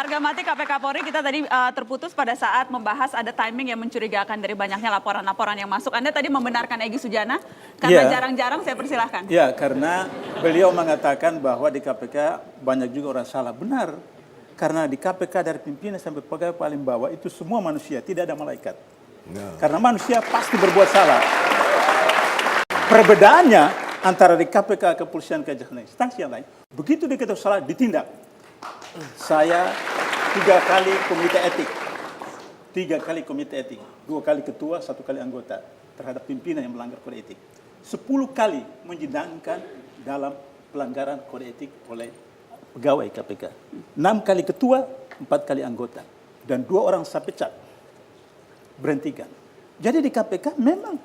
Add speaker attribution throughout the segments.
Speaker 1: Harga mati KPK Polri kita tadi terputus pada saat membahas ada timing yang mencurigakan dari banyaknya laporan-laporan yang masuk. Anda tadi membenarkan Egy Sujana karena jarang-jarang, saya persilahkan.
Speaker 2: Ya, karena beliau mengatakan bahwa di KPK banyak juga orang salah. Benar, karena di KPK dari pimpinan sampai pegawai paling bawah itu semua manusia, tidak ada malaikat. Karena manusia pasti berbuat salah. Perbedaannya antara di KPK, kepolisian, kejaksaan, instansi yang lain, begitu dia ketahui salah, ditindak. Saya 3 kali komite etik, 2 kali ketua, 1 kali anggota terhadap pimpinan yang melanggar kode etik. 10 kali menyidangkan dalam pelanggaran kode etik oleh pegawai KPK. 6 kali ketua, 4 kali anggota, dan 2 orang saya pecat, berhentikan. Jadi di KPK memang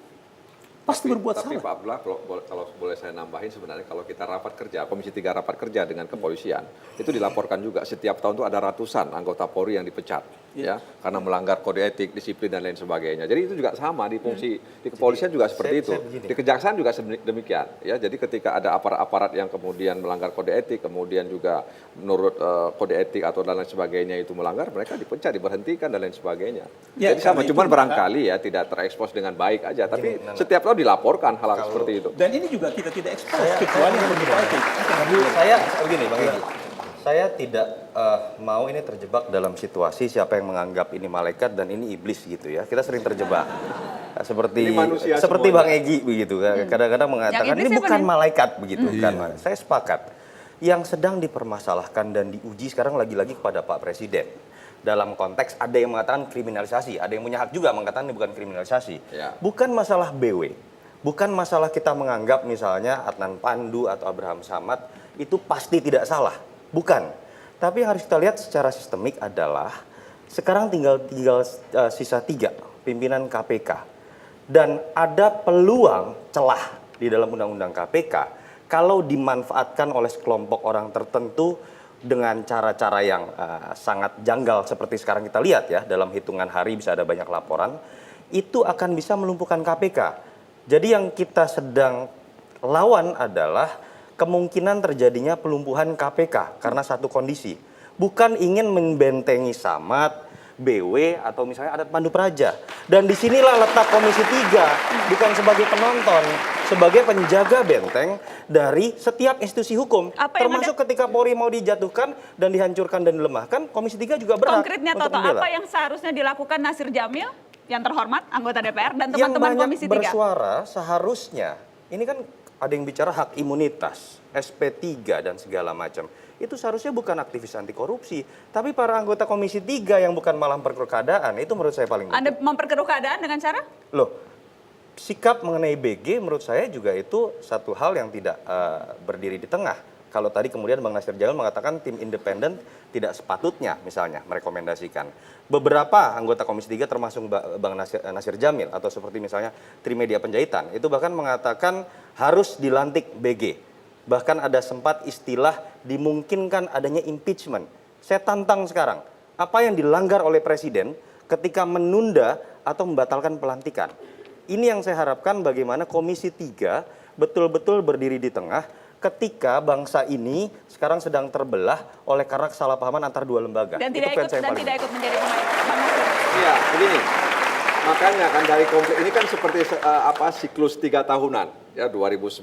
Speaker 2: pasti berbuat salah.
Speaker 3: Tapi Pak Abdullah, kalau boleh saya nambahin, sebenarnya kalau kita rapat kerja, Komisi 3 rapat kerja dengan kepolisian, itu dilaporkan juga setiap tahun itu ada ratusan anggota Polri yang dipecat, ya, karena melanggar kode etik, disiplin dan lain sebagainya. Jadi itu juga sama di fungsi di kepolisian juga seperti itu. Di kejaksaan juga demikian, ya. Jadi ketika ada aparat-aparat yang kemudian melanggar kode etik, kemudian juga menurut kode etik atau dan lain sebagainya itu melanggar, mereka dipecat, diberhentikan dan lain sebagainya.
Speaker 2: Ya,
Speaker 3: jadi sama, cuman barangkali ya tidak terekspos dengan baik aja, tapi setiap tahun dilaporkan hal-hal seperti itu.
Speaker 2: Dan ini juga kita tidak ekspos kecuali yang begitu etik.
Speaker 4: Saya begini Bang Egy, saya tidak mau ini terjebak dalam situasi siapa yang menganggap ini malaikat dan ini iblis gitu ya. Kita sering terjebak. Seperti Bang Egy begitu. Kadang-kadang mengatakan ini bukan malaikat begitu kan. Saya sepakat. Yang sedang dipermasalahkan dan diuji sekarang lagi-lagi kepada Pak Presiden. Dalam konteks ada yang mengatakan kriminalisasi, ada yang punya hak juga mengatakan ini bukan kriminalisasi. Bukan masalah BW. Bukan masalah kita menganggap misalnya Adnan Pandu atau Abraham Samad itu pasti tidak salah. Bukan. Tapi yang harus kita lihat secara sistemik adalah sekarang tinggal sisa 3 pimpinan KPK. Dan ada peluang celah di dalam undang-undang KPK kalau dimanfaatkan oleh sekelompok orang tertentu dengan cara-cara yang sangat janggal seperti sekarang kita lihat ya, dalam hitungan hari bisa ada banyak laporan, itu akan bisa melumpuhkan KPK. Jadi yang kita sedang lawan adalah kemungkinan terjadinya pelumpuhan KPK karena satu kondisi. Bukan ingin membentengi Samad, BW, atau misalnya Adat Pandu Praja. Dan disinilah letak Komisi 3, bukan sebagai penonton, sebagai penjaga benteng dari setiap institusi hukum. Termasuk ketika Polri mau dijatuhkan dan dihancurkan dan dilemahkan, Komisi 3 juga berhak
Speaker 1: konkretnya
Speaker 4: untuk
Speaker 1: Toto,
Speaker 4: membela.
Speaker 1: apa yang seharusnya dilakukan Nasir Jamil yang terhormat, anggota DPR, dan teman-teman Komisi 3?
Speaker 4: Yang banyak bersuara seharusnya, ini kan ada yang bicara hak imunitas, SP3 dan segala macam. Itu seharusnya bukan aktivis anti korupsi, tapi para anggota Komisi 3 yang bukan malah memperkeruh keadaan, itu menurut saya paling penting.
Speaker 1: Anda memperkeruh keadaan dengan cara?
Speaker 4: Loh, sikap mengenai BG menurut saya juga itu satu hal yang tidak berdiri di tengah. Kalau tadi kemudian Bang Nasir Jamil mengatakan tim independen tidak sepatutnya misalnya merekomendasikan. Beberapa anggota Komisi 3 termasuk Bang Nasir Jamil atau seperti misalnya Trimedia Penjahitan itu bahkan mengatakan harus dilantik BG. Bahkan ada sempat istilah dimungkinkan adanya impeachment. Saya tantang sekarang, apa yang dilanggar oleh Presiden ketika menunda atau membatalkan pelantikan? Ini yang saya harapkan bagaimana Komisi 3 betul-betul berdiri di tengah ketika bangsa ini sekarang sedang terbelah oleh karena kesalahpahaman antar 2 lembaga.
Speaker 1: Dan tidak ikut menjadi pemain.
Speaker 3: Iya, begini. Makanya kan dari konflik ini kan seperti siklus 3 tahunan, ya 2009,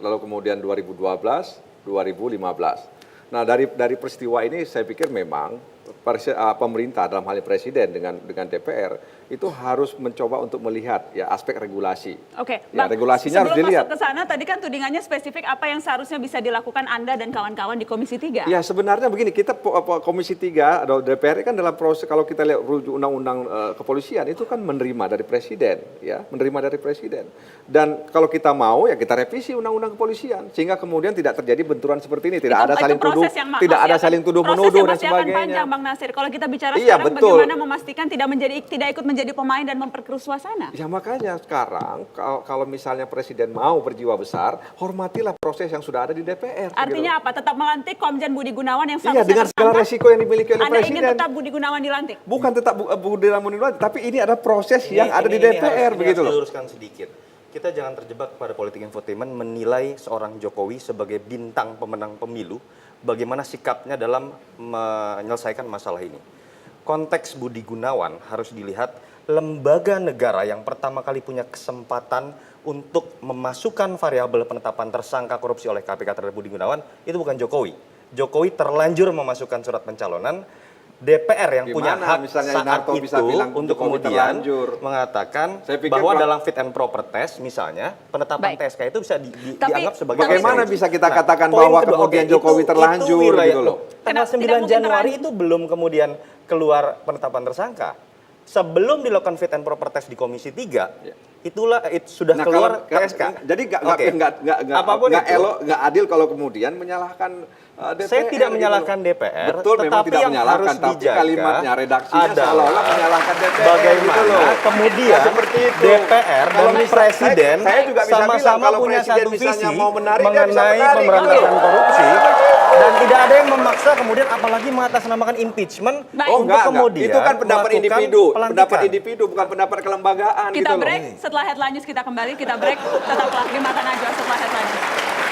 Speaker 3: lalu kemudian 2012, 2015. Nah dari peristiwa ini saya pikir memang pemerintah dalam hal ini Presiden dengan DPR itu harus mencoba untuk melihat ya aspek regulasi.
Speaker 1: Oke,
Speaker 3: ya,
Speaker 1: Bang,
Speaker 3: regulasinya harus dilihat.
Speaker 1: Sebelum masuk ke sana, tadi kan tudingannya spesifik apa yang seharusnya bisa dilakukan Anda dan kawan-kawan di Komisi 3.
Speaker 3: Ya sebenarnya begini, kita Komisi 3 atau DPR kan dalam proses, kalau kita lihat undang-undang kepolisian itu kan menerima dari Presiden, ya menerima dari Presiden. Dan kalau kita mau ya kita revisi undang-undang kepolisian sehingga kemudian tidak terjadi benturan seperti ini, tidak ada saling tuduh, tidak ada saling tuduh menuduh dan sebagainya.
Speaker 1: Panjang, Bang Nasir. Kalau kita bicara sekarang bagaimana memastikan tidak ikut menjadi pemain dan memperkeruh suasana.
Speaker 3: Ya makanya sekarang kalau misalnya Presiden mau berjiwa besar, hormatilah proses yang sudah ada di DPR.
Speaker 1: Artinya apa? Tetap melantik Komjen Budi Gunawan yang seharusnya
Speaker 3: dengan segala resiko yang dimiliki oleh Presiden.
Speaker 1: Anda ingin tetap Budi Gunawan dilantik?
Speaker 3: Bukan tetap Budi Gunawan dilantik, tapi ini ada proses yang ada di DPR begitu loh.
Speaker 4: Luruskan sedikit. Kita jangan terjebak pada politik infotainment menilai seorang Jokowi sebagai bintang pemenang pemilu, bagaimana sikapnya dalam menyelesaikan masalah ini. Konteks Budi Gunawan harus dilihat lembaga negara yang pertama kali punya kesempatan untuk memasukkan variabel penetapan tersangka korupsi oleh KPK terhadap Budi Gunawan itu bukan Jokowi. Jokowi terlanjur memasukkan surat pencalonan. DPR yang punya
Speaker 3: Gimana
Speaker 4: hak
Speaker 3: misalnya
Speaker 4: saat
Speaker 3: Yunarto
Speaker 4: itu
Speaker 3: bisa bilang
Speaker 4: untuk
Speaker 3: Jokowi
Speaker 4: kemudian
Speaker 3: terlanjur?
Speaker 4: mengatakan
Speaker 3: Saya pikir
Speaker 4: bahwa
Speaker 3: kalau-
Speaker 4: dalam fit and proper test misalnya penetapan
Speaker 1: Baik.
Speaker 4: TSK itu bisa
Speaker 1: Tapi-
Speaker 4: dianggap sebagai
Speaker 3: Bagaimana
Speaker 4: esensi.
Speaker 3: bisa kita katakan
Speaker 4: poin
Speaker 3: bahwa
Speaker 4: kedua,
Speaker 3: kemudian
Speaker 4: oke,
Speaker 3: Jokowi terlanjur
Speaker 4: wilayah-
Speaker 3: gitu loh?
Speaker 4: Tanggal
Speaker 1: Tidak
Speaker 4: 9
Speaker 1: mungkin
Speaker 4: Januari
Speaker 1: terlanjur.
Speaker 4: itu belum kemudian keluar penetapan tersangka. Sebelum dilakukan fit and proper test di Komisi 3, itulah sudah
Speaker 3: Nah,
Speaker 4: keluar
Speaker 3: kalau-
Speaker 4: TSK.
Speaker 3: Jadi
Speaker 4: Oke.
Speaker 3: nggak elok, nggak adil kalau kemudian menyalahkan DPR.
Speaker 4: Saya tidak
Speaker 3: gitu
Speaker 4: menyalahkan
Speaker 3: loh.
Speaker 4: DPR,
Speaker 3: Betul, memang
Speaker 4: tetapi
Speaker 3: tidak
Speaker 4: yang
Speaker 3: menyalahkan,
Speaker 4: harus
Speaker 3: tapi
Speaker 4: dijaga
Speaker 3: kalimatnya, redaksinya
Speaker 4: adalah
Speaker 3: seolah-olah menyalahkan DPR.
Speaker 4: bagaimana
Speaker 3: gitu loh.
Speaker 4: kemudian
Speaker 3: Nah, seperti itu.
Speaker 4: DPR
Speaker 3: Kalau
Speaker 4: dan
Speaker 3: bisa-
Speaker 4: Presiden
Speaker 3: saya juga bisa bilang
Speaker 4: sama-sama
Speaker 3: kalau
Speaker 4: punya
Speaker 3: Presiden
Speaker 4: satu
Speaker 3: misalnya
Speaker 4: visi
Speaker 3: mau menarik, dia bisa
Speaker 4: mengenai
Speaker 3: menarik,
Speaker 4: pemberantasan
Speaker 3: gitu loh.
Speaker 4: korupsi dan tidak ada yang memaksa kemudian apalagi mengatasnamakan impeachment
Speaker 1: Baik.
Speaker 3: Oh
Speaker 4: untuk
Speaker 3: enggak.
Speaker 4: kemudian
Speaker 3: Itu kan pendapat
Speaker 4: melakukan
Speaker 3: individu, pendapat
Speaker 4: pelantikan.
Speaker 3: individu bukan pendapat kelembagaan
Speaker 1: Kita
Speaker 3: gitu loh.
Speaker 1: break, setelah headline news kita kembali, kita break, tetaplah di Mata Najwa setelah headline news.